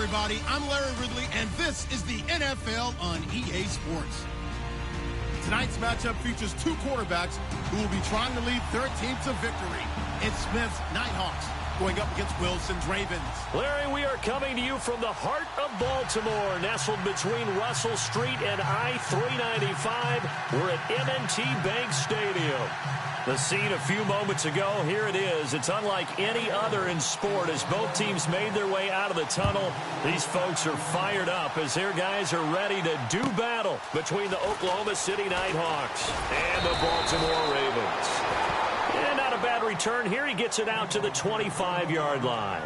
everybody. I'm Larry Ridley, and this is the NFL on EA Sports. Tonight's matchup features two quarterbacks who will be trying to lead their team to victory. It's Smith's Nighthawks going up against Wilson's Ravens. Larry, we are coming to you from the heart of Baltimore, nestled between Russell Street and I-395. We're at M&T Bank Stadium. The scene a few moments ago, here it is. It's unlike any other in sport as both teams made their way out of the tunnel. These folks are fired up as their guys are ready to do battle between the Oklahoma City Nighthawks and the Baltimore Ravens. And not a bad return here. He gets it out to the 25-yard line.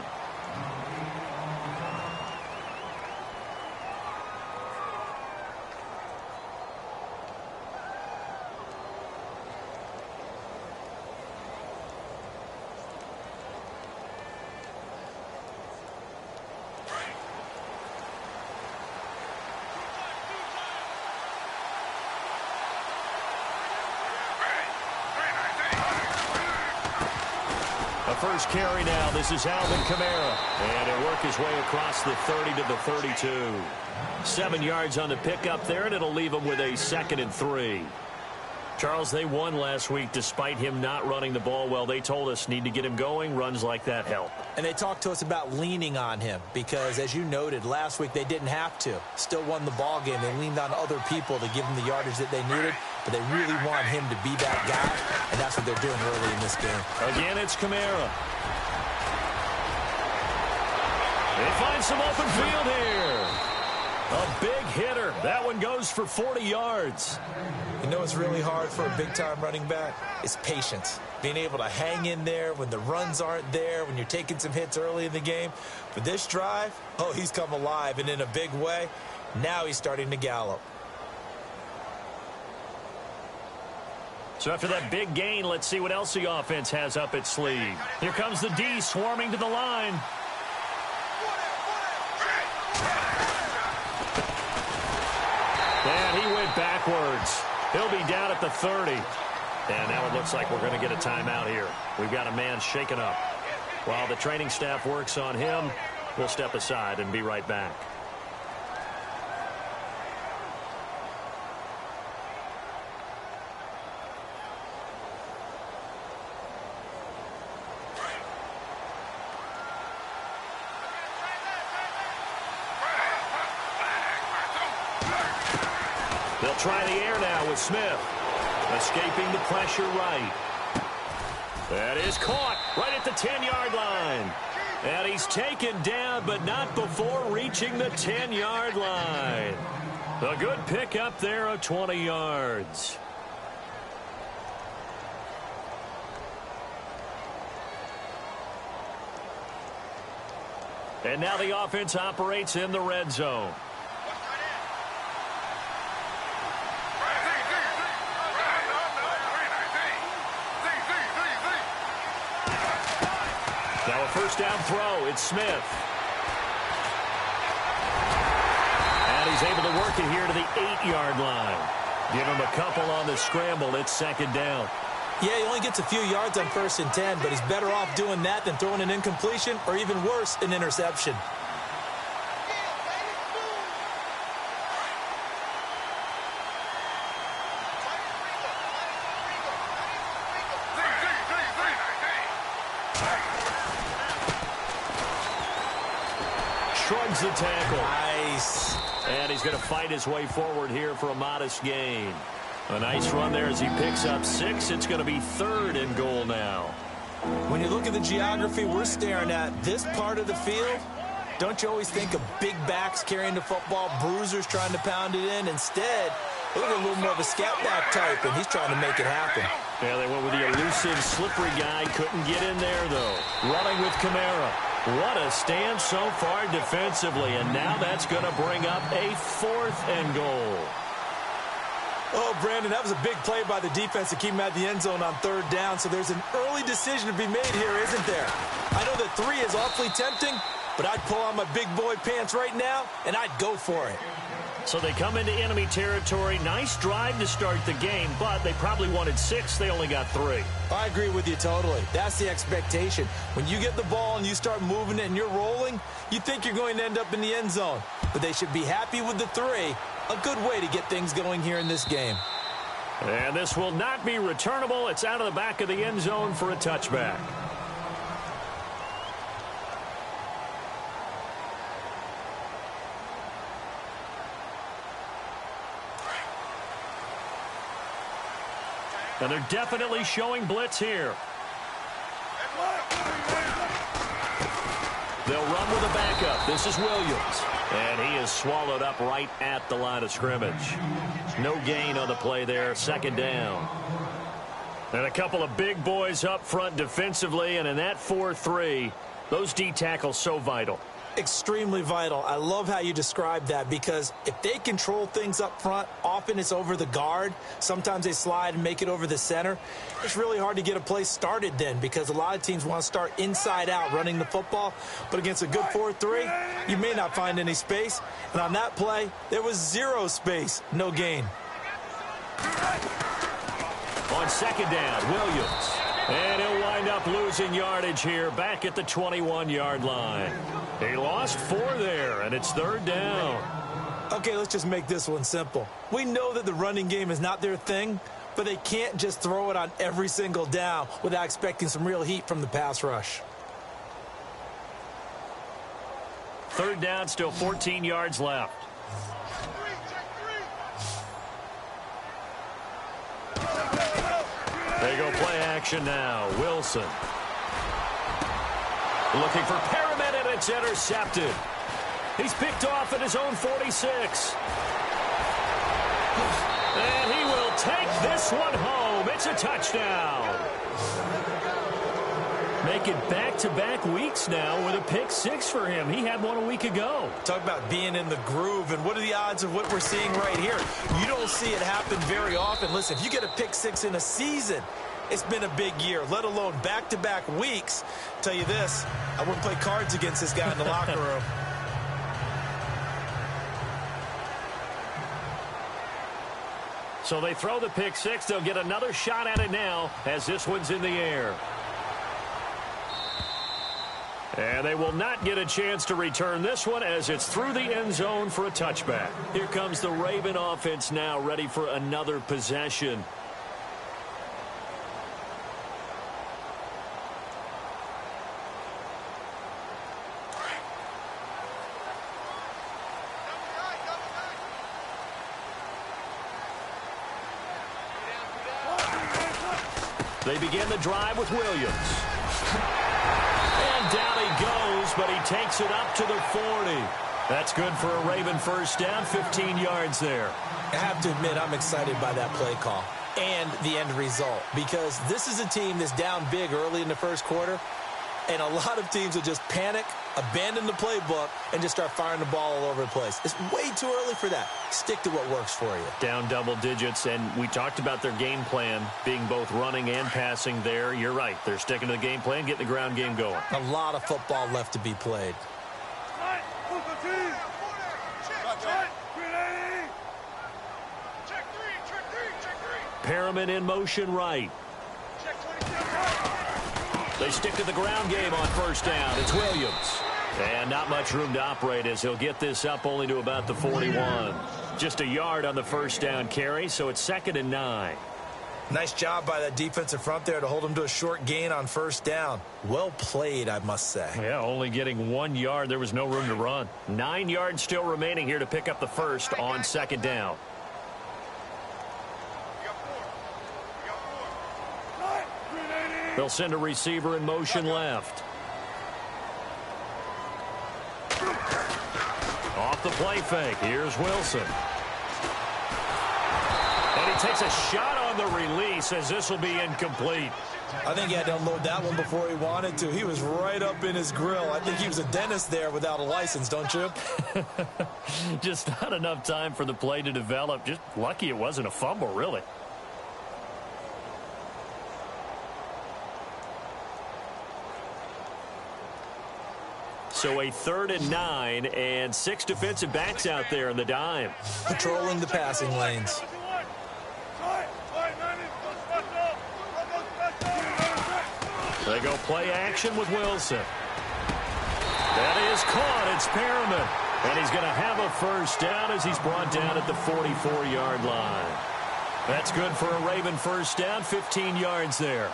First carry now. This is Alvin Kamara. And he'll work his way across the 30 to the 32. 7 yards on the pickup there, and it'll leave him with a 2nd and 3. Charles, they won last week despite him not running the ball well. They told us need to get him going. Runs like that help. And they talked to us about leaning on him because, as you noted, last week they didn't have to. Still won the ball game. They leaned on other people to give them the yardage that they needed, but they really want him to be that guy, and that's what they're doing early in this game. Again, it's Kamara. They find some open field here. A big hitter. That one goes for 40 yards. You know what's really hard for a big-time running back? It's patience. Being able to hang in there when the runs aren't there, when you're taking some hits early in the game. For this drive, oh, he's come alive and in a big way. Now he's starting to gallop. So after that big gain, let's see what else the offense has up its sleeve. Here comes the D swarming to the line. And he went backwards. He'll be down at the 30. And now it looks like we're going to get a timeout here. We've got a man shaken up. While the training staff works on him, we'll step aside and be right back. They'll try the air now with Smith. Escaping the pressure right. That is caught right at the 10-yard line. And he's taken down, but not before reaching the 10-yard line. A good pickup there of 20 yards. And now the offense operates in the red zone. Now a first down throw. It's Smith. And he's able to work it here to the 8-yard line. Give him a couple on the scramble. It's 2nd down. Yeah, he only gets a few yards on 1st and 10, but he's better off doing that than throwing an incompletion or even worse, an interception. Shrugs the tackle. Nice. And he's going to fight his way forward here for a modest gain. A nice run there as he picks up 6. It's going to be 3rd and goal now. When you look at the geography we're staring at, this part of the field, don't you always think of big backs carrying the football, bruisers trying to pound it in? Instead, look at a little more of a scat back type, and he's trying to make it happen. Yeah, they went with the elusive, slippery guy. Couldn't get in there, though. Running with Kamara. What a stand so far defensively, and now that's going to bring up a 4th and goal. Oh, Brandon, that was a big play by the defense to keep him at the end zone on 3rd down, so there's an early decision to be made here, isn't there? I know that 3 is awfully tempting, but I'd pull on my big boy pants right now, and I'd go for it. So they come into enemy territory. Nice drive to start the game, but they probably wanted 6. They only got 3. I agree with you totally. That's the expectation. When you get the ball and you start moving it and you're rolling, you think you're going to end up in the end zone. But they should be happy with the 3. A good way to get things going here in this game. And this will not be returnable. It's out of the back of the end zone for a touchback. And they're definitely showing blitz here. They'll run with a backup. This is Williams. And he is swallowed up right at the line of scrimmage. No gain on the play there. 2nd down. And a couple of big boys up front defensively. And in that 4-3, those D tackles so vital. Extremely vital. I love how you described that, because if they control things up front, often it's over the guard. Sometimes they slide and make it over the center. It's really hard to get a play started then, because a lot of teams want to start inside out running the football. But against a good 4-3, you may not find any space. And on that play, there was 0 space. No gain. On 2nd down, Williams. And he'll wind up losing yardage here back at the 21-yard line. He lost 4 there, and it's 3rd down. Okay, let's just make this one simple. We know that the running game is not their thing, but they can't just throw it on every single down without expecting some real heat from the pass rush. 3rd down, still 14 yards left. They go play action now. Wilson. Looking for Perriman, and it's intercepted. He's picked off at his own 46. And he will take this one home. It's a touchdown. Making back-to-back weeks now with a pick 6 for him. He had one a week ago. Talk about being in the groove, and what are the odds of what we're seeing right here? You don't see it happen very often. Listen, if you get a pick 6 in a season, it's been a big year, let alone back-to-back weeks. Tell you this, I wouldn't play cards against this guy in the locker room. So they throw the pick 6. They'll get another shot at it now as this one's in the air. And they will not get a chance to return this one as it's through the end zone for a touchback. Here comes the Raven offense now, ready for another possession. They begin the drive with Williams. And down he goes, but he takes it up to the 40. That's good for a Raven first down, 15 yards there. I have to admit, I'm excited by that play call and the end result, because this is a team that's down big early in the first quarter, and a lot of teams will just panic, abandon the playbook, and just start firing the ball all over the place. It's way too early for that. Stick to what works for you. Down double digits, and we talked about their game plan being both running and passing there. You're right. They're sticking to the game plan, getting the ground game going. A lot of football left to be played. Perriman in motion right. They stick to the ground game on first down. It's Williams. And not much room to operate as he'll get this up only to about the 41. Just a yard on the first down carry, so it's 2nd and 9. Nice job by that defensive front there to hold him to a short gain on first down. Well played, I must say. Yeah, only getting 1 yard. There was no room to run. 9 yards still remaining here to pick up the first on 2nd down. They'll send a receiver in motion left. Off the play fake. Here's Wilson. And he takes a shot on the release as this will be incomplete. I think he had to unload that one before he wanted to. He was right up in his grill. I think he was a dentist there without a license, don't you? Just not enough time for the play to develop. Just lucky it wasn't a fumble, really. So a 3rd and 9 and 6 defensive backs out there in the dime. Patrolling the passing lanes. They go play action with Wilson. That is caught. It's Perriman. And he's going to have a first down as he's brought down at the 44-yard line. That's good for a Raven first down, 15 yards there.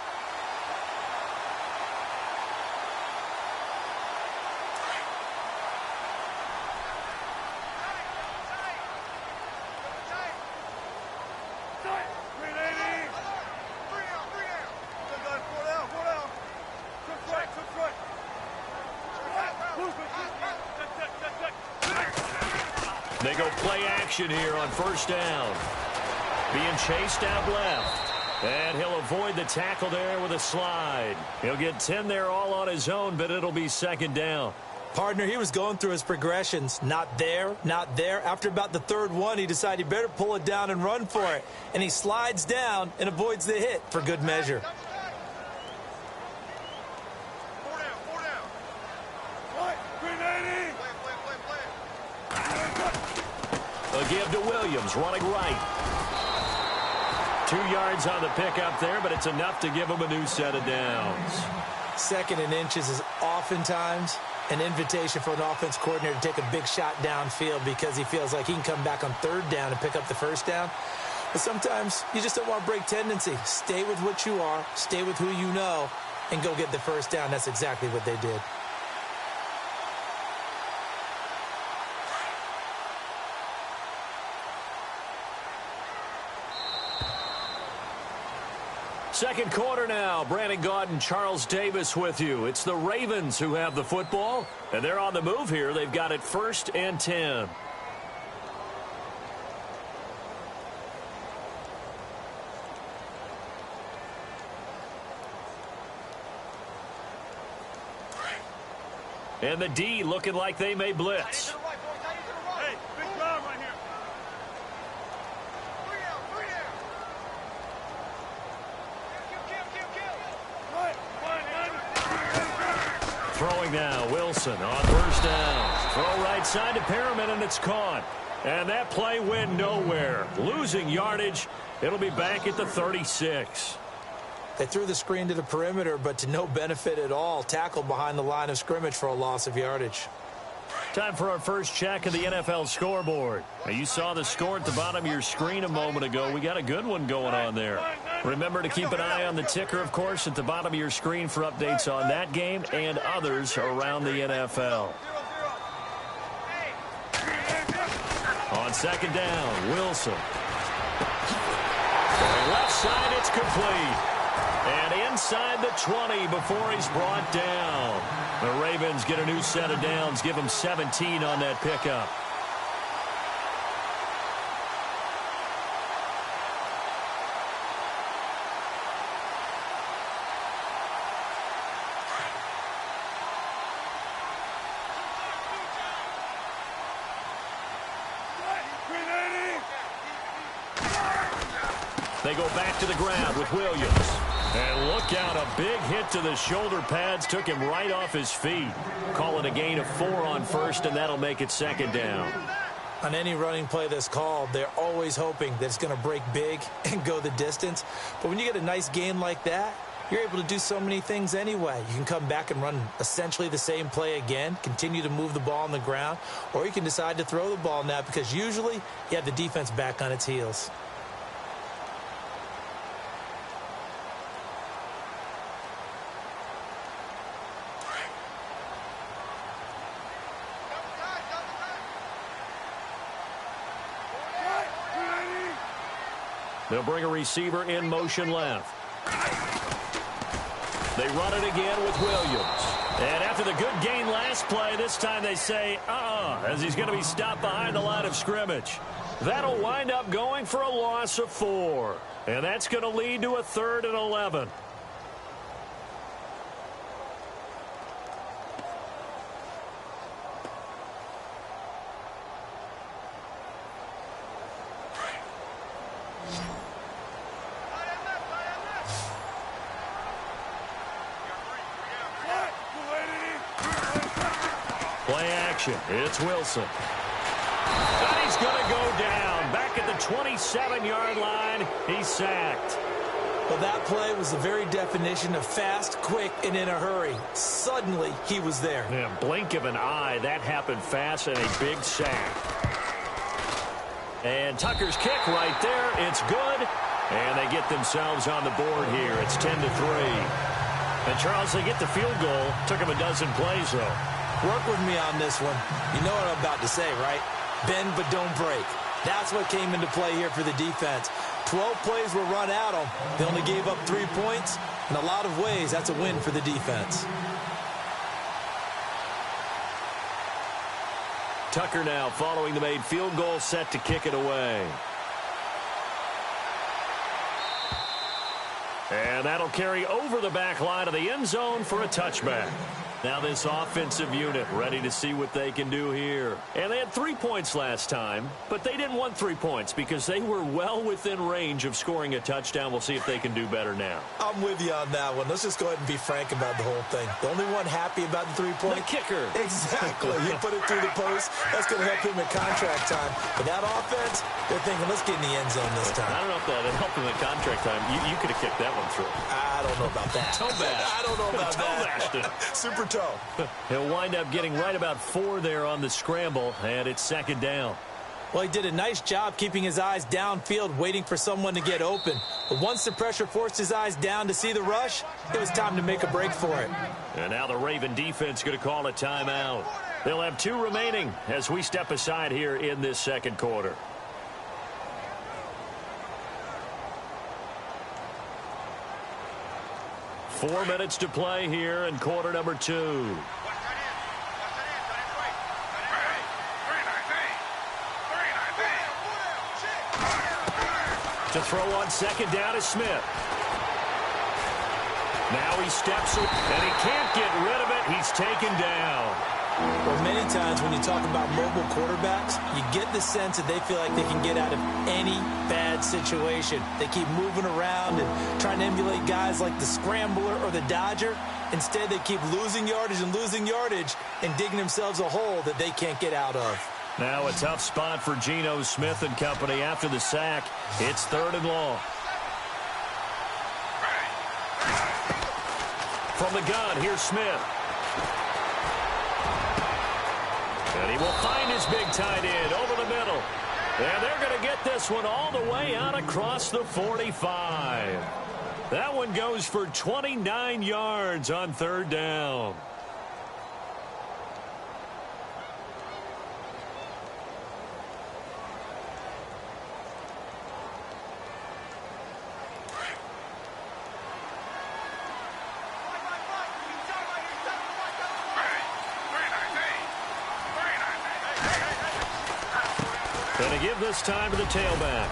They go play action here on first down. Being chased out left. And he'll avoid the tackle there with a slide. He'll get 10 there all on his own, but it'll be 2nd down. Partner, he was going through his progressions. Not there, not there. After about the 3rd one, he decided he better pull it down and run for it. And he slides down and avoids the hit for good measure. A give to Williams, running right. 2 yards on the pickup there, but it's enough to give him a new set of downs. 2nd and inches is oftentimes an invitation for an offense coordinator to take a big shot downfield because he feels like he can come back on 3rd down and pick up the first down. But sometimes you just don't want to break tendency. Stay with what you are, stay with who you know, and go get the first down. That's exactly what they did. Second quarter now. Brandon Gaudin and Charles Davis with you. It's the Ravens who have the football, and they're on the move here. They've got it 1st and 10. And the D looking like they may blitz. Hey, big drive right here. Throwing now, Wilson on first down. Throw right side to Perriman, and it's caught. And that play went nowhere. Losing yardage. It'll be back at the 36. They threw the screen to the perimeter, but to no benefit at all. Tackled behind the line of scrimmage for a loss of yardage. Time for our first check of the NFL scoreboard. Now, you saw the score at the bottom of your screen a moment ago. We got a good one going on there. Remember to keep an eye on the ticker, of course, at the bottom of your screen for updates on that game and others around the NFL. On 2nd down, Wilson. Left side, it's complete. And inside the 20 before he's brought down. The Ravens get a new set of downs, give them 17 on that pickup. They go back to the ground with Williams. And look out, a big hit to the shoulder pads took him right off his feet. Call it a gain of 4 on first, and that'll make it 2nd down. On any running play that's called, they're always hoping that it's going to break big and go the distance. But when you get a nice gain like that, you're able to do so many things anyway. You can come back and run essentially the same play again, continue to move the ball on the ground, or you can decide to throw the ball now because usually you have the defense back on its heels. They'll bring a receiver in motion left. They run it again with Williams. And after the good gain last play, this time they say, as he's going to be stopped behind the line of scrimmage. That'll wind up going for a loss of 4. And that's going to lead to a 3rd and 11. Play action. It's Wilson. And he's going to go down. Back at the 27-yard line. He's sacked. Well, that play was the very definition of fast, quick, and in a hurry. Suddenly, he was there. Yeah, blink of an eye. That happened fast and a big sack. And Tucker's kick right there. It's good. And they get themselves on the board here. It's 10-3. And, Charles, they get the field goal. Took them a dozen plays, though. Work with me on this one. You know what I'm about to say, right? Bend but don't break. That's what came into play here for the defense. 12 plays were run at them. They only gave up 3 points. In a lot of ways, that's a win for the defense. Tucker now following the made field goal, set to kick it away. And that'll carry over the back line of the end zone for a touchback. Now this offensive unit ready to see what they can do here. And they had 3 points last time, but they didn't want 3 points because they were well within range of scoring a touchdown. We'll see if they can do better now. I'm with you on that one. Let's just go ahead and be frank about the whole thing. The only one happy about the 3-point? The kicker. Exactly. He put it through the post. That's going to help him at contract time. But that offense, they're thinking, let's get in the end zone this time. I don't know if that helped him at contract time. You could have kicked that one through. I don't know about that. Toe bash. I don't know about Toe bashed it. Super toe. He'll wind up getting right about 4 there on the scramble, and it's second down. Well, he did a nice job keeping his eyes downfield, waiting for someone to get open. But once the pressure forced his eyes down to see the rush, it was time to make a break for it. And now the Raven defense going to call a timeout. They'll have 2 remaining as we step aside here in this second quarter. Four minutes to play here in quarter number 2. To throw on second down is Smith. Now he steps up, and he can't get rid of it. He's taken down. Well, many times when you talk about mobile quarterbacks, you get the sense that they feel like they can get out of any bad situation. They keep moving around and trying to emulate guys like the Scrambler or the Dodger. Instead, they keep losing yardage and digging themselves a hole that they can't get out of. Now a tough spot for Geno Smith and company after the sack. It's 3rd and long. From the gun, here's Smith. And he will find his big tight end over the middle. And they're going to get this one all the way out across the 45. That one goes for 29 yards on 3rd down. Going to give this time to the tailback.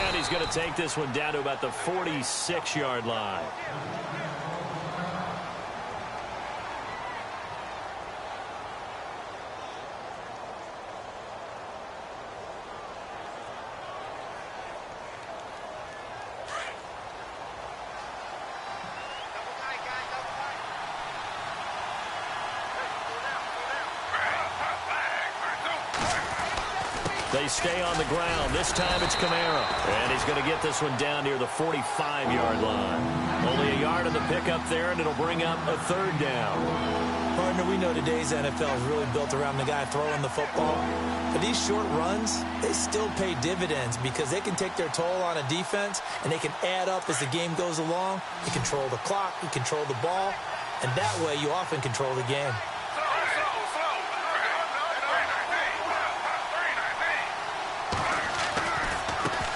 And he's going to take this one down to about the 46-yard line. They stay on the ground. This time it's Kamara. And he's going to get this one down near the 45-yard line. Only a yard of the pickup there, and it'll bring up a 3rd down. Partner, we know today's NFL is really built around the guy throwing the football. But these short runs, they still pay dividends because they can take their toll on a defense, and they can add up as the game goes along. You control the clock, you control the ball, and that way you often control the game.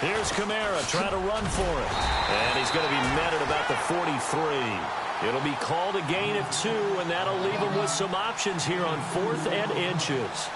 Here's Kamara trying to run for it. And he's going to be met at about the 43. It'll be called a gain of 2, and that'll leave him with some options here on 4th and inches.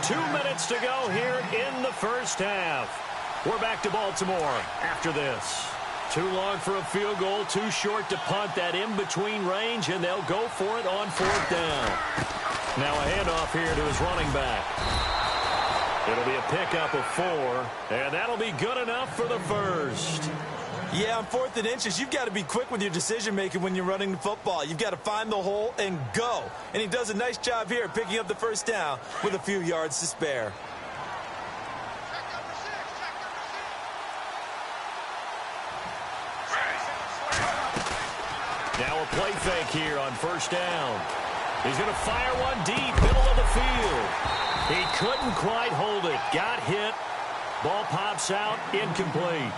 Two minutes to go here in the first half. We're back to Baltimore after this. Too long for a field goal, too short to punt. That in-between range, and they'll go for it on 4th down. Now a handoff here to his running back. It'll be a pickup of 4, and that'll be good enough for the first. Yeah, on 4th and inches, you've got to be quick with your decision-making when you're running the football. You've got to find the hole and go. And he does a nice job here picking up the first down with a few yards to spare. Now a play fake here on first down. He's going to fire one deep, middle of the field. He couldn't quite hold it. Got hit. Ball pops out, incomplete.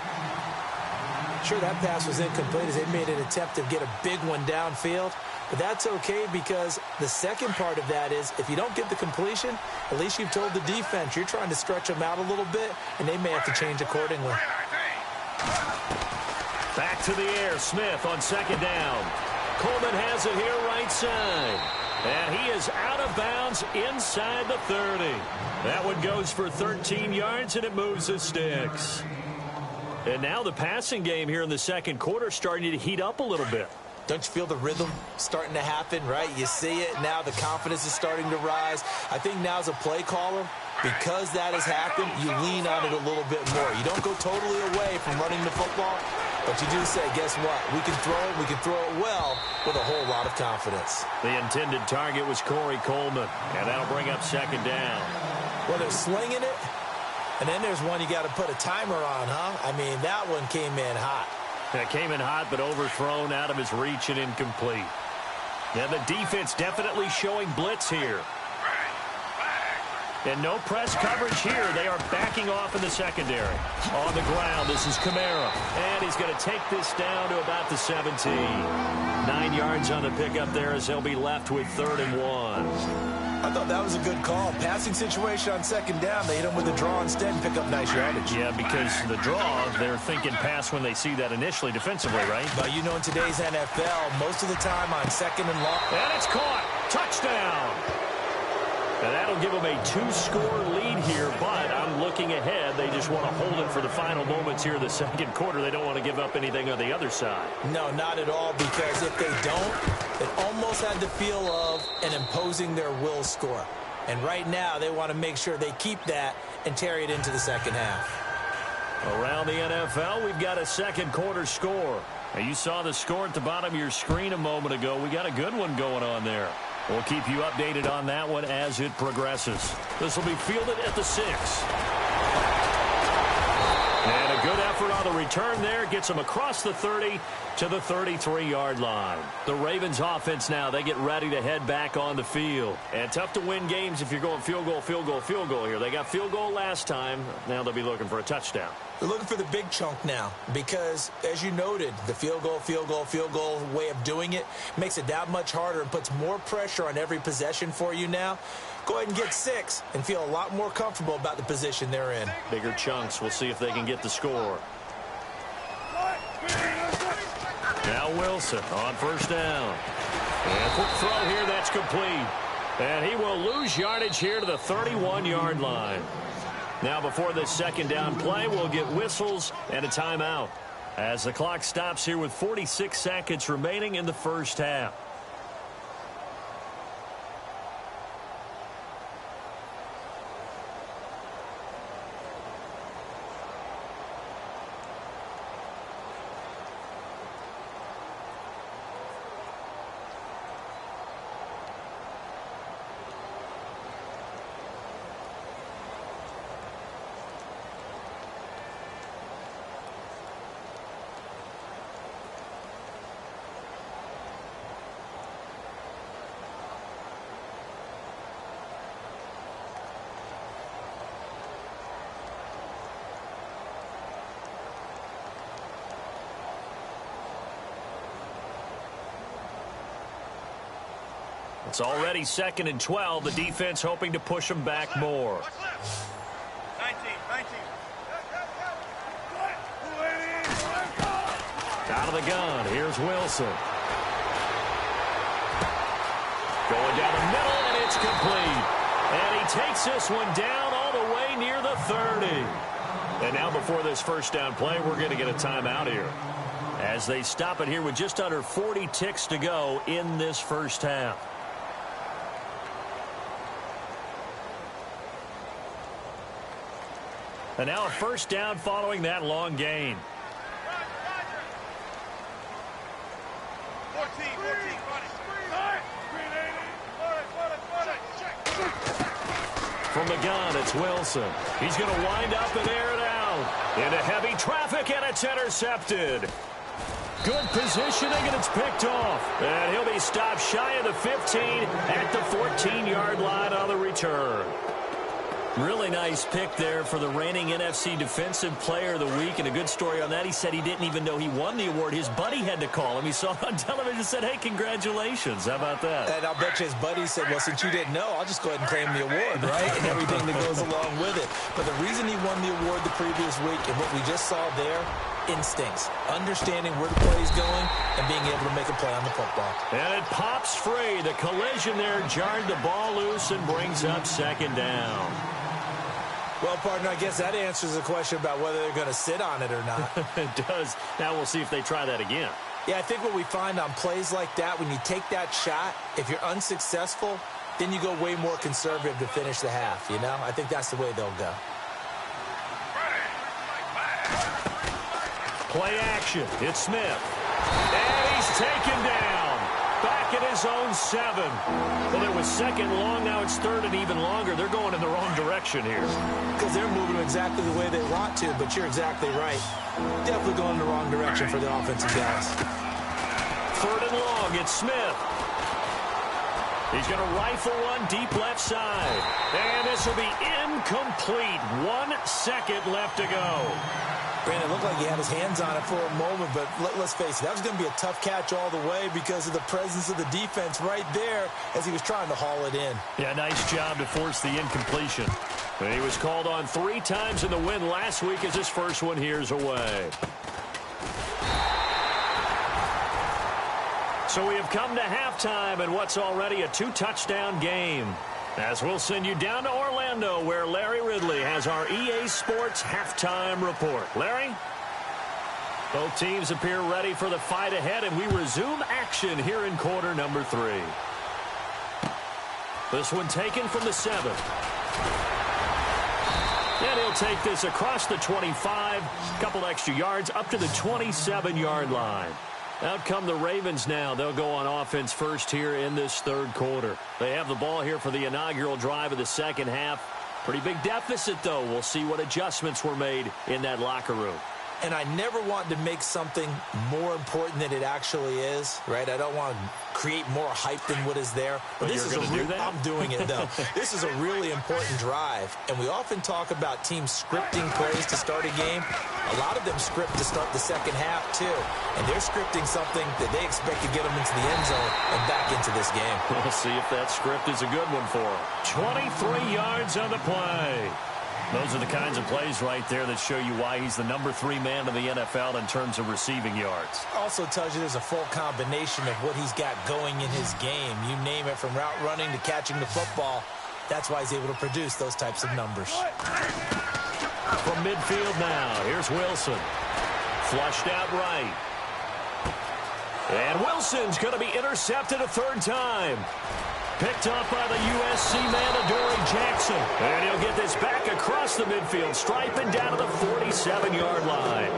Sure, that pass was incomplete as they made an attempt to get a big one downfield. But that's okay because the second part of that is if you don't get the completion, at least you've told the defense you're trying to stretch them out a little bit, and they may have to change accordingly. Back to the air, Smith on second down. Coleman has it here right side. And he is out of bounds inside the 30. That one goes for 13 yards, and it moves the sticks. And now the passing game here in the second quarter starting to heat up a little bit. Don't you feel the rhythm starting to happen, right? You see it now. The confidence is starting to rise. I think now as a play caller, because that has happened, you lean on it a little bit more. You don't go totally away from running the football, but you do say, guess what? We can throw it well with a whole lot of confidence. The intended target was Corey Coleman, and that'll bring up second down. Well, they're slinging it, and then there's one you got to put a timer on, huh? I mean, that one came in hot. It came in hot, but overthrown out of his reach and incomplete. Now the defense definitely showing blitz here. And no press coverage here. They are backing off in the secondary. On the ground, this is Kamara. And he's going to take this down to about the 17. 9 yards on the pickup there as they'll be left with 3rd and 1. I thought that was a good call. Passing situation on second down. They hit him with a draw instead and pick up nice yardage. Yeah, because the draw, they're thinking pass when they see that initially defensively, right? But you know in today's NFL, most of the time on second and long. And it's caught. Touchdown. And that'll give them a 2-score lead here, but I'm looking ahead. They just want to hold it for the final moments here in the second quarter. They don't want to give up anything on the other side. No, not at all, because if they don't, it almost had the feel of an imposing their will score. And right now, they want to make sure they keep that and carry it into the second half. Around the NFL, we've got a second quarter score. Now, you saw the score at the bottom of your screen a moment ago. We got a good one going on there. We'll keep you updated on that one as it progresses. This will be fielded at the 6. And a good effort on the return there. Gets them across the 30 to the 33-yard line. The Ravens offense now, they get ready to head back on the field. And tough to win games if you're going field goal, field goal, field goal here. They got field goal last time. Now they'll be looking for a touchdown. They're looking for the big chunk now because, as you noted, the field goal way of doing it makes it that much harder and puts more pressure on every possession for you now. Go ahead and get 6 and feel a lot more comfortable about the position they're in. Bigger chunks. We'll see if they can get the score. Now Wilson on first down. And quick throw here, that's complete. And he will lose yardage here to the 31-yard line. Now before this second down play, we'll get whistles and a timeout as the clock stops here with 46 seconds remaining in the first half. It's already 2nd and 12. The defense hoping to push them back more. 19. Out of the gun. Here's Wilson. Going down the middle, and it's complete. And he takes this one down all the way near the 30. And now before this first down play, we're going to get a timeout here, as they stop it here with just under 40 ticks to go in this first half. And now a first down following that long gain. 14, From the gun, it's Wilson. He's going to wind up and air it out. Into heavy traffic, and it's intercepted. Good positioning, and it's picked off. And he'll be stopped shy of the 15 at the 14-yard line on the return. Really nice pick there for the reigning NFC Defensive Player of the Week. And a good story on that. He said he didn't even know he won the award. His buddy had to call him. He saw it on television and said, hey, congratulations. How about that? And I'll bet you his buddy said, well, since you didn't know, I'll just go ahead and claim the award, right? And everything that goes along with it. But the reason he won the award the previous week and what we just saw there, instincts, understanding where the play is going and being able to make a play on the football. And it pops free. The collision there jarred the ball loose and brings up second down. Well, partner, I guess that answers the question about whether they're going to sit on it or not. It does. Now we'll see if they try that again. Yeah, I think what we find on plays like that, when you take that shot, if you're unsuccessful, then you go way more conservative to finish the half, you know? I think that's the way they'll go. Play action. It's Smith. And he's taken down. Back at his own 7. Well, it was second long. Now it's third and even longer. They're going in the wrong direction here. Because they're moving exactly the way they want to, but you're exactly right. Definitely going in the wrong direction for the offensive guys. Third and long. It's Smith. He's going to rifle one deep left side. And this will be incomplete. 1 second left to go. Brandon, it looked like he had his hands on it for a moment, but let's face it, that was going to be a tough catch all the way because of the presence of the defense right there as he was trying to haul it in. Yeah, nice job to force the incompletion. And he was called on 3 times in the win last week as his first one here's away. So we have come to halftime in what's already a 2-touchdown game. As we'll send you down to Orlando, where Larry Ridley has our EA Sports halftime report. Larry? Both teams appear ready for the fight ahead, and we resume action here in quarter number 3. This one taken from the 7. And he'll take this across the 25, a couple extra yards, up to the 27-yard line. Out come the Ravens now. They'll go on offense first here in this third quarter. They have the ball here for the inaugural drive of the second half. Pretty big deficit, though. We'll see what adjustments were made in that locker room. And I never want to make something more important than it actually is, right? I don't want to create more hype than what is there. But this is I'm doing it, though. This is a really important drive. And we often talk about teams scripting plays to start a game. A lot of them script to start the second half, too. And they're scripting something that they expect to get them into the end zone and back into this game. We'll see if that script is a good one for them. 23 yards on the play. Those are the kinds of plays right there that show you why he's the number 3 man in the NFL in terms of receiving yards. Also tells you there's a full combination of what he's got going in his game. You name it, from route running to catching the football. That's why he's able to produce those types of numbers. From midfield now, here's Wilson. Flushed out right. And Wilson's going to be intercepted a third time. Picked up by the USC man, Adoree Jackson. And he'll get this back across the midfield stripe and down to the 47-yard line.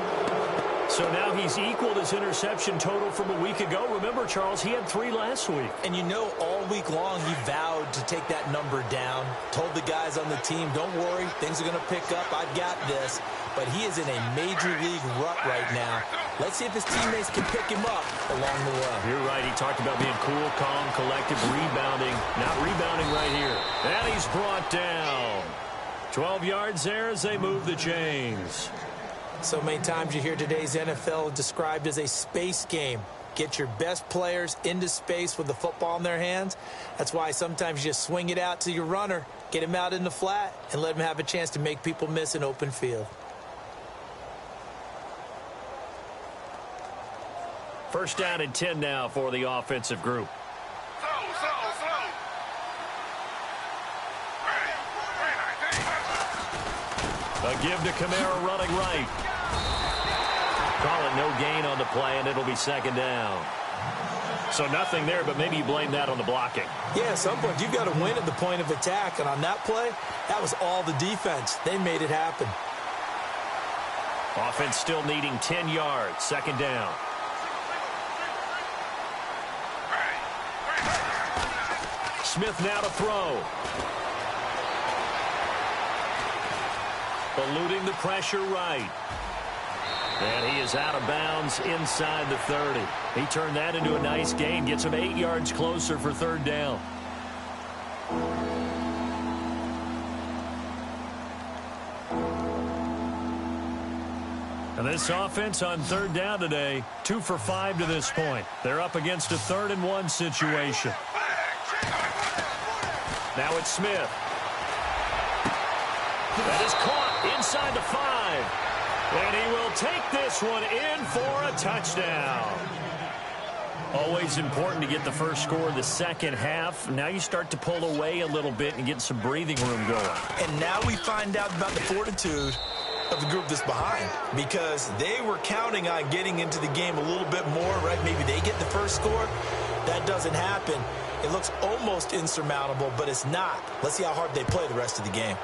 So now he's equaled his interception total from a week ago. Remember, Charles, he had 3 last week. And you know, all week long he vowed to take that number down. Told the guys on the team, don't worry, things are going to pick up. I've got this. But he is in a major league rut right now. Let's see if his teammates can pick him up along the way. You're right. He talked about being cool, calm, collective, rebounding. Not rebounding right here. And he's brought down. 12 yards there as they move the chains. So many times you hear today's NFL described as a space game. Get your best players into space with the football in their hands. That's why sometimes you just swing it out to your runner, get him out in the flat, and let him have a chance to make people miss an open field. First down and 10 now for the offensive group. A give to Kamara running right. Call it no gain on the play, and it'll be second down. So nothing there, but maybe you blame that on the blocking. Yeah, at some point, you've got to win at the point of attack. And on that play, that was all the defense. They made it happen. Offense still needing 10 yards. Second down. Smith now to throw. Eluding the pressure right. And he is out of bounds inside the 30. He turned that into a nice gain. Gets him 8 yards closer for third down. And this offense on third down today, 2 for 5 to this point. They're up against a 3rd and 1 situation. Now it's Smith. That is caught inside the 5. And he will take this one in for a touchdown. Always important to get the first score of the second half. Now you start to pull away a little bit and get some breathing room going. And now we find out about the fortitude of the group that's behind, because they were counting on getting into the game a little bit more, right? Maybe they get the first score. That doesn't happen. It looks almost insurmountable, but it's not. Let's see how hard they play the rest of the game.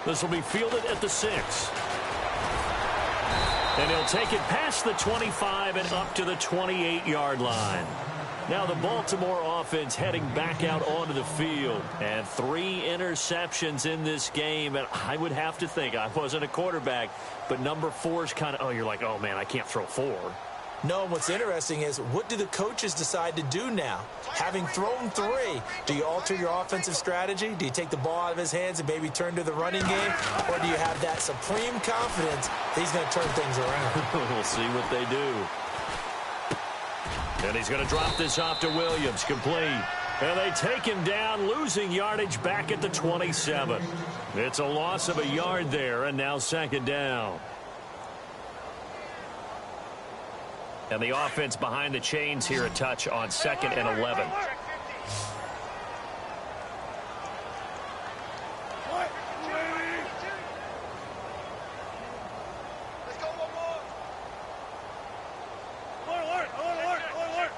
This will be fielded at the 6. And he'll take it past the 25 and up to the 28-yard line. Now the Baltimore offense heading back out onto the field. And 3 interceptions in this game. And I would have to think, I wasn't a quarterback, but number 4 is kind of, you're like, oh, man, I can't throw 4. No, what's interesting is, what do the coaches decide to do now? Having thrown 3, do you alter your offensive strategy? Do you take the ball out of his hands and maybe turn to the running game? Or do you have that supreme confidence that he's going to turn things around? We'll see what they do. And he's going to drop this off to Williams, complete. And they take him down, losing yardage back at the 27. It's a loss of a yard there, and now second down. And the offense behind the chains here, a touch on 2nd and 11.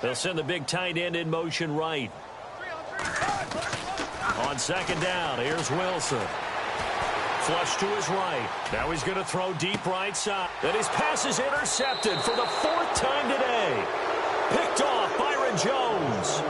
They'll send the big tight end in motion right. On second down, here's Wilson. Flush to his right. Now he's going to throw deep right side. And his pass is intercepted for the 4th time today. Picked off Byron Jones.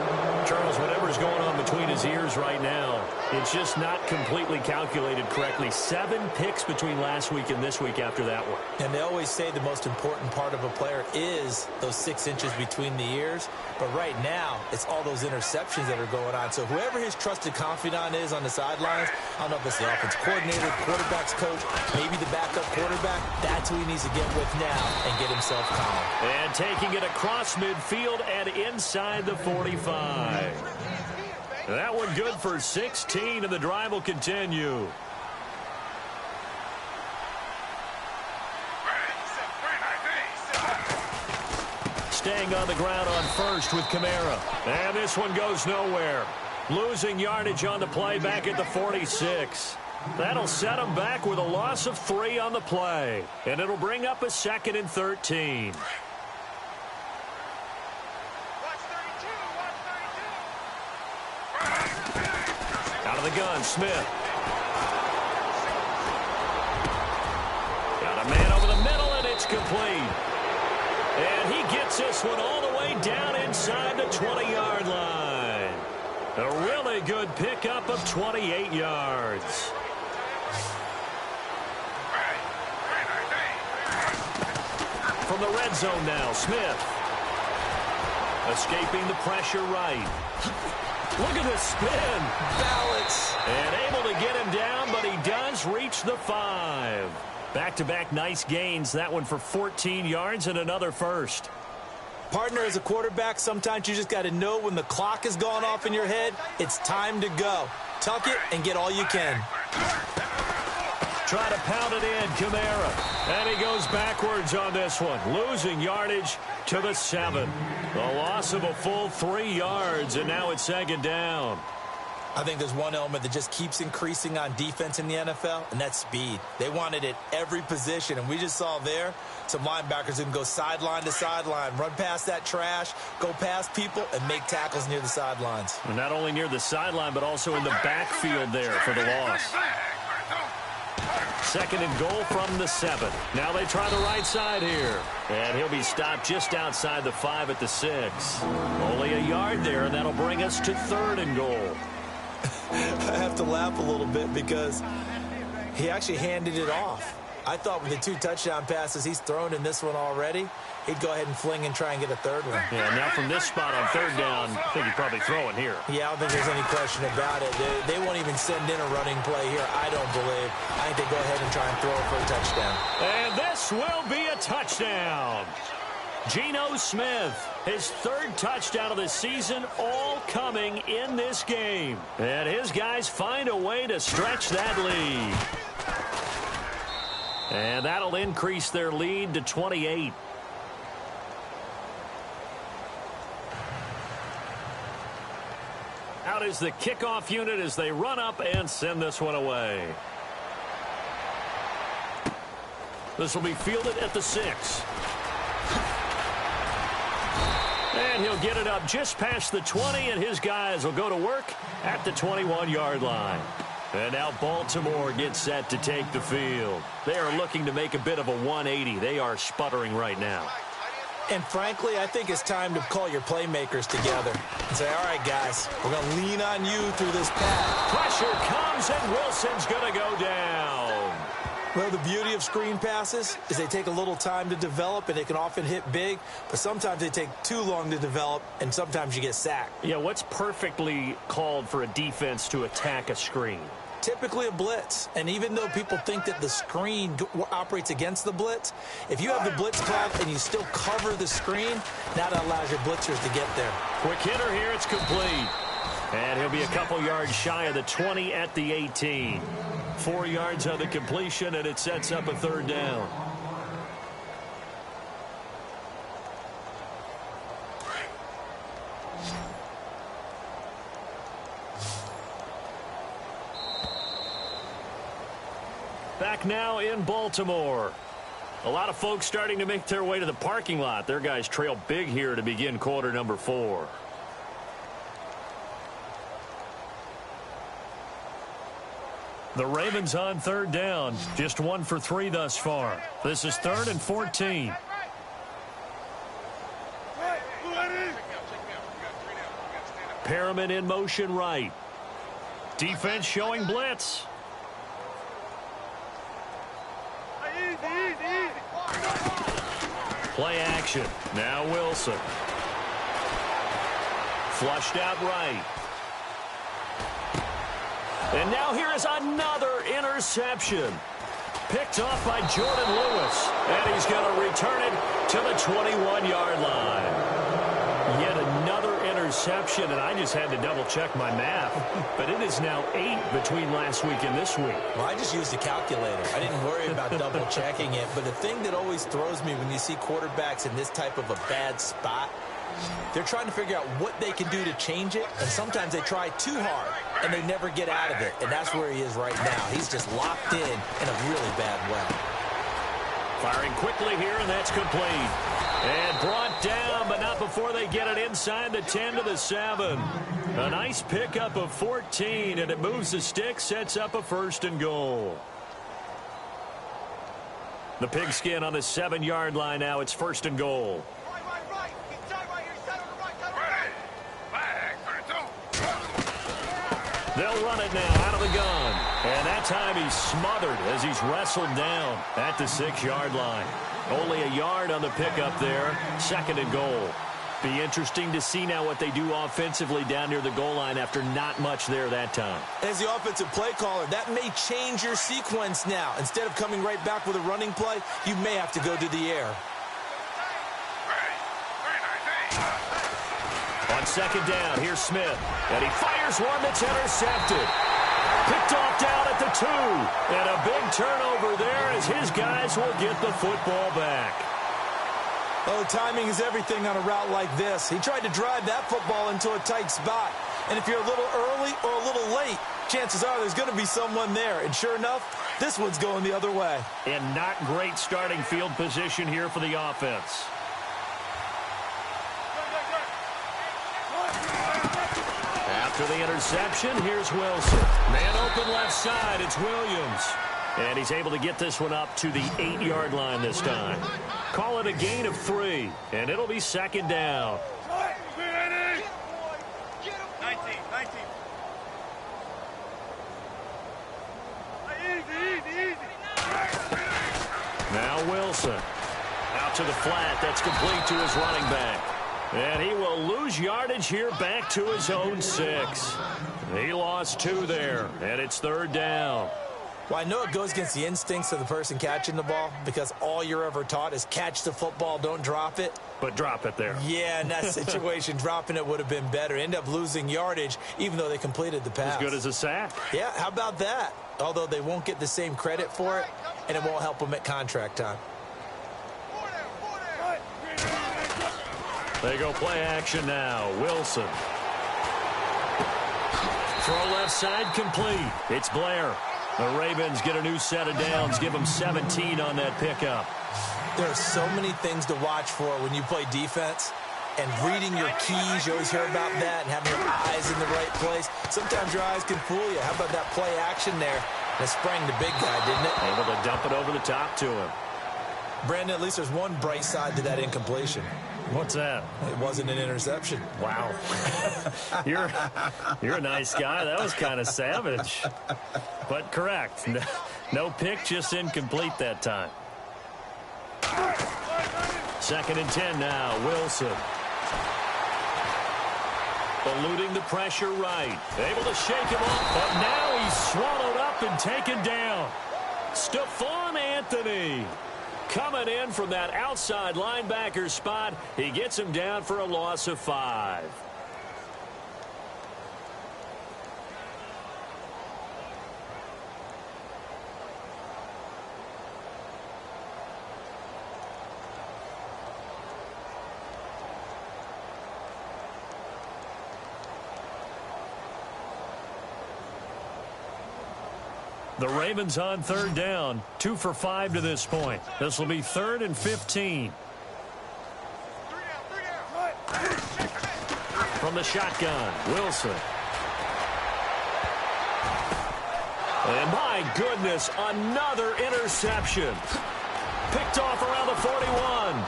Charles, whatever's going on between his ears right now, it's just not completely calculated correctly. 7 picks between last week and this week after that one. And they always say the most important part of a player is those 6 inches between the ears. But right now, it's all those interceptions that are going on. So whoever his trusted confidant is on the sidelines, I don't know if it's the offense coordinator, quarterback's coach, maybe the backup quarterback, that's who he needs to get with now and get himself calm. And taking it across midfield and inside the 45. That one good for 16, and the drive will continue. Staying on the ground on first with Kamara. And this one goes nowhere. Losing yardage on the play back at the 46. That'll set them back with a loss of 3 on the play. And it'll bring up a 2nd and 13. Out of the gun, Smith. Got a man over the middle, and it's complete. And he gets this one all the way down inside the 20-yard line. A really good pickup of 28 yards. From the red zone now, Smith. Escaping the pressure right. Look at the spin. Balance. And able to get him down, but he does reach the 5. Back-to-back nice gains. That one for 14 yards and another first. Partner, as a quarterback, sometimes you just got to know when the clock has gone off in your head, it's time to go. Tuck it and get all you can. Try to pound it in, Kamara. And he goes backwards on this one. Losing yardage to the 7. The loss of a full 3 yards, and now it's second down. I think there's one element that just keeps increasing on defense in the NFL, and that's speed. They want it at every position, and we just saw there some linebackers who can go sideline to sideline, run past that trash, go past people, and make tackles near the sidelines. And not only near the sideline, but also in the backfield there for the loss. second and goal from the 7. Now they try the right side here. And he'll be stopped just outside the 5 at the 6. Only a yard there, and that'll bring us to 3rd and goal. I have to laugh a little bit because he actually handed it off. I thought with the 2 touchdown passes he's thrown in this one already, he'd go ahead and fling and try and get a 3rd one. Yeah, now from this spot on 3rd down, I think he'd probably throw it here. Yeah, I don't think there's any question about it. They won't even send in a running play here, I don't believe. I think they go ahead and try and throw it for a touchdown. And this will be a touchdown. Geno Smith, his 3rd touchdown of the season, all coming in this game. And his guys find a way to stretch that lead. And that'll increase their lead to 28. Out is the kickoff unit as they run up and send this one away. This will be fielded at the 6. And he'll get it up just past the 20, and his guys will go to work at the 21-yard line. And now Baltimore gets set to take the field. They are looking to make a bit of a 180. They are sputtering right now. And frankly, I think it's time to call your playmakers together and say, all right, guys, we're going to lean on you through this pass. Pressure comes, and Wilson's going to go down. Well, the beauty of screen passes is they take a little time to develop, and they can often hit big, but sometimes they take too long to develop, and sometimes you get sacked. Yeah, what's perfectly called for a defense to attack a screen? Typically a blitz, and even though people think that the screen operates against the blitz, if you have the blitz called and you still cover the screen, now that allows your blitzers to get there. Quick hitter here, it's complete. And he'll be a couple yards shy of the 20 at the 18. 4 yards on the completion, and it sets up a 3rd down. Back now in Baltimore. A lot of folks starting to make their way to the parking lot. Their guys trail big here to begin quarter number 4. The Ravens on 3rd down. Just 1 for 3 thus far. This is 3rd and 14. Perriman in motion right. Defense showing blitz. Play action. Now Wilson. Flushed out right. And now here is another interception. Picked off by Jordan Lewis. And he's going to return it to the 21-yard line. Yet another interception, and I just had to double-check my math. But it is now 8 between last week and this week. Well, I just used a calculator. I didn't worry about double-checking it. But the thing that always throws me when you see quarterbacks in this type of a bad spot, they're trying to figure out what they can do to change it, and sometimes they try too hard, and they never get out of it. And that's where he is right now. He's just locked in a really bad way. Firing quickly here, and that's complete. And brought down, but not before they get it inside the 10 to the 7. A nice pickup of 14, and it moves the stick, sets up a 1st and goal. The pigskin on the 7-yard line now. It's 1st and goal. They'll run it now out of the gun. And that time he's smothered as he's wrestled down at the 6-yard line. Only a yard on the pickup there. 2nd and goal. Be interesting to see now what they do offensively down near the goal line after not much there that time. As the offensive play caller, that may change your sequence now. Instead of coming right back with a running play, you may have to go to the air. On 2nd down, here's Smith. And he fires one that's intercepted. Picked off down at the 2. And a big turnover there as his guys will get the football back. Oh, timing is everything on a route like this. He tried to drive that football into a tight spot. And if you're a little early or a little late, chances are there's going to be someone there. And sure enough, this one's going the other way. And not great starting field position here for the offense. After the interception, here's Wilson. Man open left side, it's Williams. And he's able to get this one up to the 8-yard line this time. Call it a gain of 3, and it'll be second down. 19. Now Wilson. Out to the flat. That's complete to his running back. And he will lose yardage here back to his own 6. He lost 2 there, and it's third down. Well, I know it goes against the instincts of the person catching the ball because all you're ever taught is catch the football, don't drop it. But drop it there. Yeah, in that situation, dropping it would have been better. End up losing yardage, even though they completed the pass. As good as a sack. Yeah, how about that? Although they won't get the same credit for it, and it won't help them at contract time. They go play action now. Wilson. Throw left side complete. It's Blair. The Ravens get a new set of downs. Give them 17 on that pickup. There are so many things to watch for when you play defense. And reading your keys, you always hear about that, and having your eyes in the right place. Sometimes your eyes can fool you. How about that play action there? That sprang the big guy, didn't it? Able to dump it over the top to him. Brandon, at least there's one bright side to that incompletion. What's that? It wasn't an interception. Wow. You're a nice guy. That was kind of savage. But correct. No pick, just incomplete that time. 2nd and 10 now. Wilson. Eluding the pressure right. Able to shake him off, but now he's swallowed up and taken down. Stephon Anthony coming in from that outside linebacker spot. He gets him down for a loss of 5. The Ravens on third down, 2 for 5 to this point. This will be 3rd and 15. From the shotgun, Wilson. And my goodness, another interception. Picked off around the 41.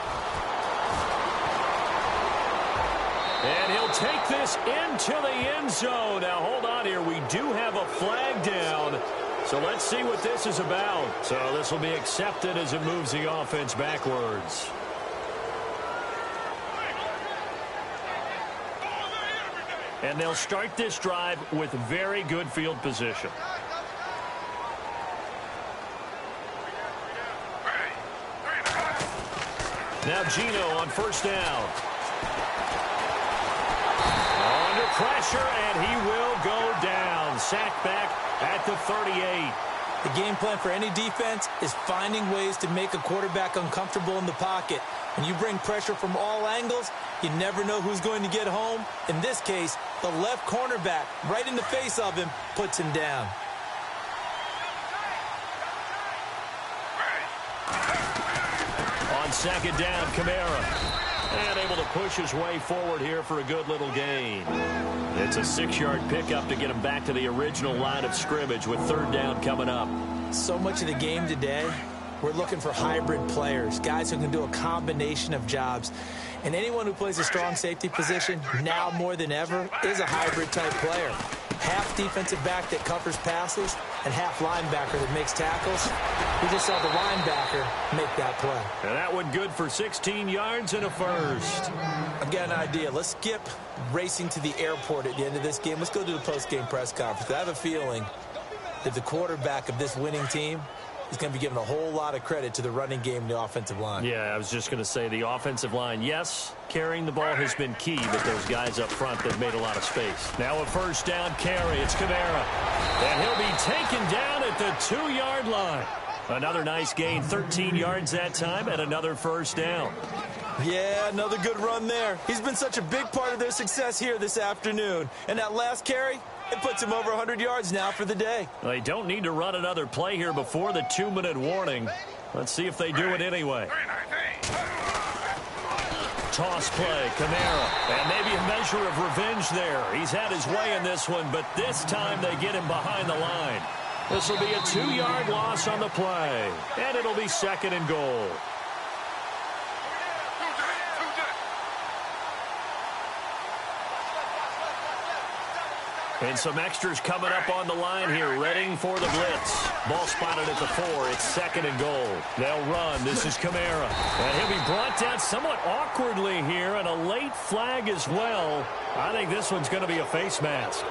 And he'll take this into the end zone. Now, hold on here. We do have a flag down. So let's see what this is about. So this will be accepted as it moves the offense backwards. And they'll start this drive with very good field position. Now Gino on first down. Under pressure, and he will go down. Sacked back at the 38. The game plan for any defense is finding ways to make a quarterback uncomfortable in the pocket. When you bring pressure from all angles, you never know who's going to get home. In this case, the left cornerback, right in the face of him, puts him down. On second down, Kamara. And able to push his way forward here for a good little gain. It's a 6-yard pickup to get him back to the original line of scrimmage with third down coming up. So much of the game today, we're looking for hybrid players, guys who can do a combination of jobs. And anyone who plays a strong safety position, now more than ever, is a hybrid-type player. Half defensive back that covers passes and half linebacker that makes tackles. We just saw the linebacker make that play. And that one good for 16 yards and a first. I've got an idea. Let's skip racing to the airport at the end of this game. Let's go to the post-game press conference. I have a feeling that the quarterback of this winning team is going to be giving a whole lot of credit to the running game and the offensive line. Yeah, I was just going to say the offensive line, yes, carrying the ball has been key, but those guys up front that made a lot of space. Now a first down carry. It's Kamara. And he'll be taken down at the 2-yard line. Another nice gain, 13 yards that time, and another first down. Yeah, another good run there. He's been such a big part of their success here this afternoon. And that last carry, it puts him over 100 yards now for the day. They don't need to run another play here before the 2-minute warning. Let's see if they do it anyway. Toss play, Kamara. And maybe a measure of revenge there. He's had his way in this one, but this time they get him behind the line. This will be a 2-yard loss on the play, and it'll be 2nd and goal. And some extras coming up on the line here, ready for the blitz. Ball spotted at the 4. It's 2nd and goal. They'll run. This is Kamara. And he'll be brought down somewhat awkwardly here, and a late flag as well. I think this one's going to be a face mask.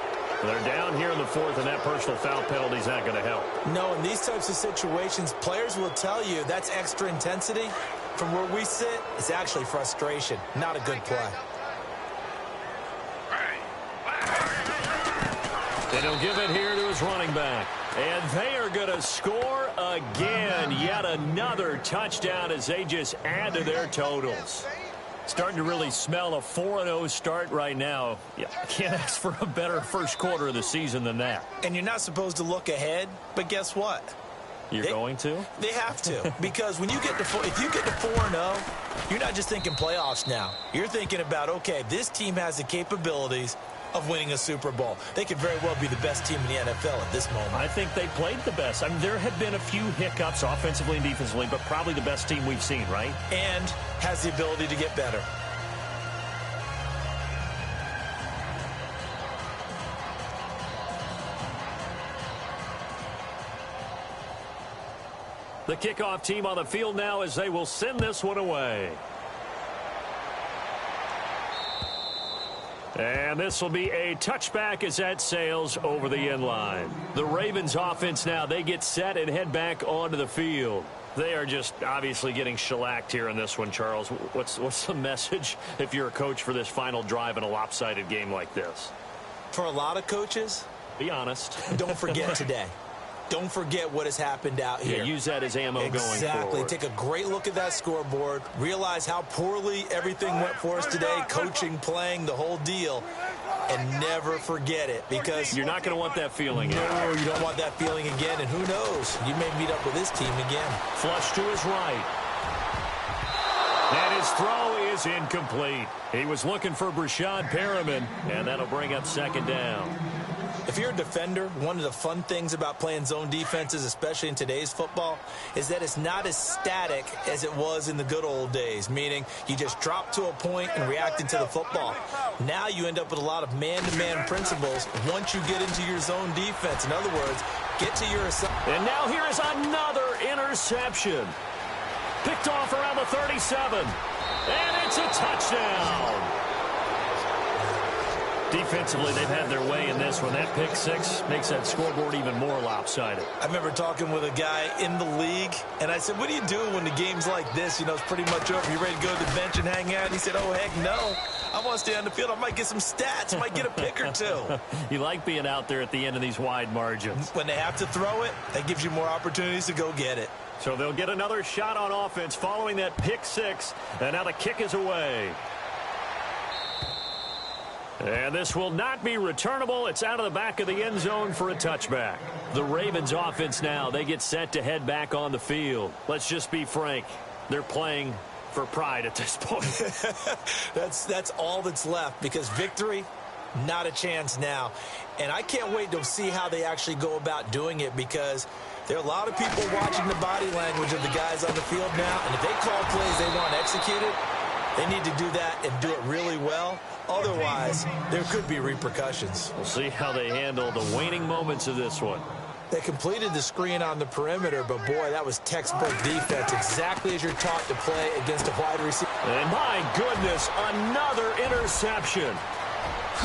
They're down here in the 4th, and that personal foul penalty is not going to help. No, in these types of situations, players will tell you that's extra intensity. From where we sit, it's actually frustration, not a good play. And he'll give it here to his running back. And they are going to score again. Yet another touchdown as they just add to their totals. Starting to really smell a 4-0 start right now. Yeah, can't ask for a better first quarter of the season than that. And you're not supposed to look ahead, but guess what? You're going to? They have to. Because when you get to if you get to 4-0, you're not just thinking playoffs now. You're thinking about, okay, this team has the capabilities of winning a Super Bowl. They could very well be the best team in the NFL at this moment. I think they played the best. I mean, there have been a few hiccups offensively and defensively, but probably the best team we've seen, right? And has the ability to get better. The kickoff team on the field now as they will send this one away. And this will be a touchback as that sails over the end line. The Ravens offense now, they get set and head back onto the field. They are just obviously getting shellacked here in this one, Charles. What's the message if you're a coach for this final drive in a lopsided game like this? For a lot of coaches, be honest. Don't forget today. Don't forget what has happened out here. Yeah, use that as ammo going forward. Exactly. Take a great look at that scoreboard. Realize how poorly everything went for us today. Coaching, playing, the whole deal. And never forget it, because you're not going to want that feeling again. No, you don't want that feeling again. And who knows? You may meet up with this team again. Flush to his right. And his throw is incomplete. He was looking for Brashad Perriman, and that'll bring up 2nd down. If you're a defender, one of the fun things about playing zone defenses, especially in today's football, is that it's not as static as it was in the good old days, meaning you just drop to a point and reacted to the football. Now you end up with a lot of man-to-man principles once you get into your zone defense. In other words, get to your assignment. And now here is another interception. Picked off around the 37. And it's a touchdown. Defensively, they've had their way in this one. That pick 6 makes that scoreboard even more lopsided. I remember talking with a guy in the league, and I said, what do you do when the game's like this? You know, it's pretty much over. You ready to go to the bench and hang out? And he said, oh, heck no. I want to stay on the field. I might get some stats. I might get a pick or two. You like being out there at the end of these wide margins. When they have to throw it, that gives you more opportunities to go get it. So they'll get another shot on offense following that pick 6, and now the kick is away. And this will not be returnable. It's out of the back of the end zone for a touchback. The Ravens offense now, they get set to head back on the field. Let's just be frank. They're playing for pride at this point. That's all that's left, because victory, not a chance now. And I can't wait to see how they actually go about doing it, because there are a lot of people watching the body language of the guys on the field now. And if they call plays they want executed, they need to do that and do it really well. Otherwise, there could be repercussions. We'll see how they handle the waning moments of this one. They completed the screen on the perimeter, but boy, that was textbook defense, exactly as you're taught to play against a wide receiver. And my goodness, another interception.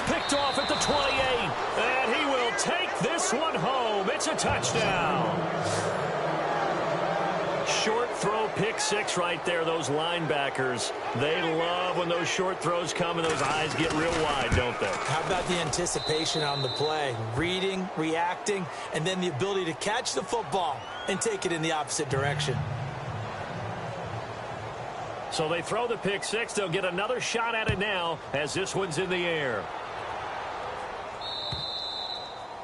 Picked off at the 28, and he will take this one home. It's a touchdown. Short throw, pick 6 right there. Those linebackers, they love when those short throws come and those eyes get real wide, don't they? How about the anticipation on the play? Reading, reacting, and then the ability to catch the football and take it in the opposite direction. So they throw the pick 6. They'll get another shot at it now as this one's in the air.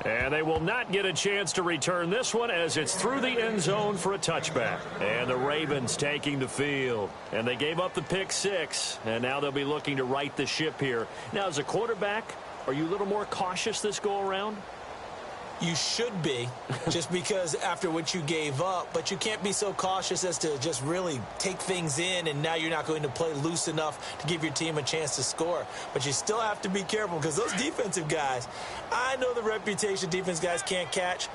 And they will not get a chance to return this one as it's through the end zone for a touchback. And the Ravens taking the field. And they gave up the pick 6, and now they'll be looking to right the ship here. Now, as a quarterback, are you a little more cautious this go-around? You should be, just because after what you gave up, but you can't be so cautious as to just really take things in, and now you're not going to play loose enough to give your team a chance to score. But you still have to be careful, because those defensive guys, I know the reputation defense guys can't catch.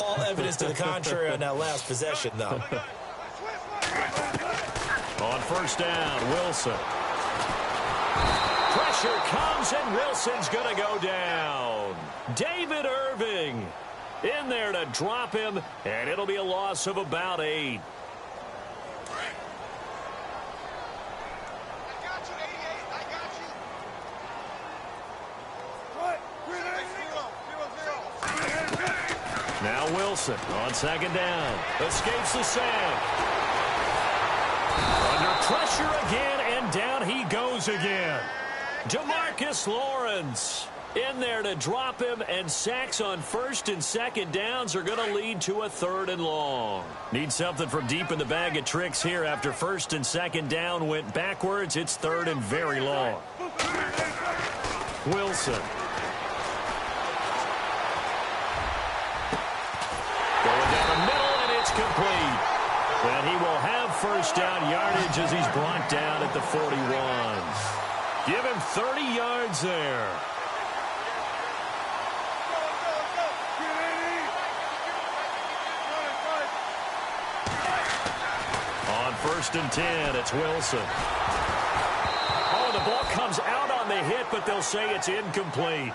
All evidence to the contrary on that last possession, though. On first down, Wilson. Pressure comes, and Wilson's going to go down. David Irving in there to drop him, and it'll be a loss of about 8. Now Wilson on second down. Escapes the sack. Under pressure again, and down he goes again. DeMarcus Lawrence in there to drop him, and sacks on first and second downs are going to lead to a 3rd and long. Need something from deep in the bag of tricks here. After first and second down went backwards, it's 3rd and very long. Wilson. Going down the middle, and it's complete. And he will have first down yardage as he's brought down at the 41. Give him 30 yards there. On first and 10, it's Wilson. Oh, the ball comes out on the hit, but they'll say it's incomplete.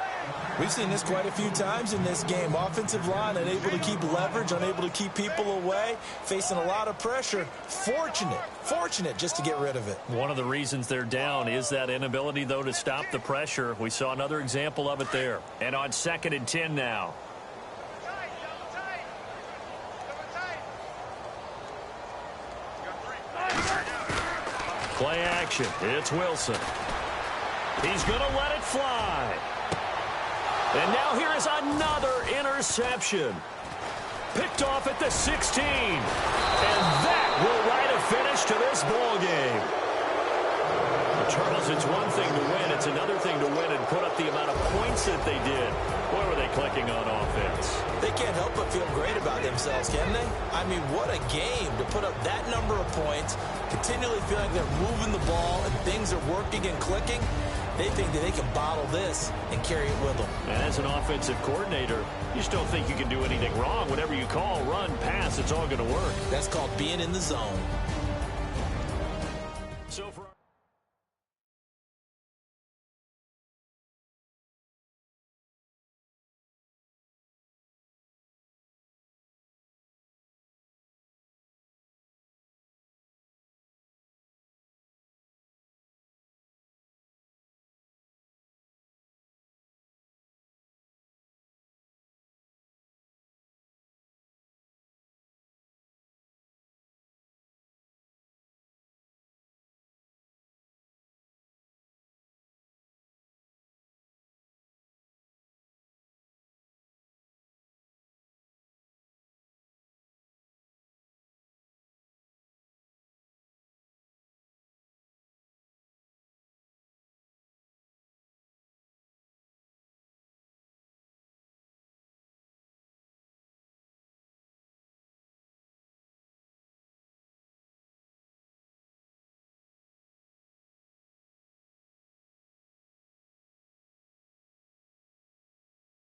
We've seen this quite a few times in this game. Offensive line unable to keep leverage, unable to keep people away, facing a lot of pressure. Fortunate just to get rid of it. One of the reasons they're down is that inability, though, to stop the pressure. We saw another example of it there. And on 2nd and 10 now. Play action. It's Wilson. He's going to let it fly. And now here is another interception. Picked off at the 16. And that will write a finish to this ball game. Charles, it's one thing to win. It's another thing to win and put up the amount of points that they did. Boy, were they clicking on offense. They can't help but feel great about themselves, can they? I mean, what a game to put up that number of points, continually feeling they're moving the ball and things are working and clicking. They think that they can bottle this and carry it with them. And as an offensive coordinator, you just don't think you can do anything wrong. Whatever you call, run, pass, it's all going to work. That's called being in the zone.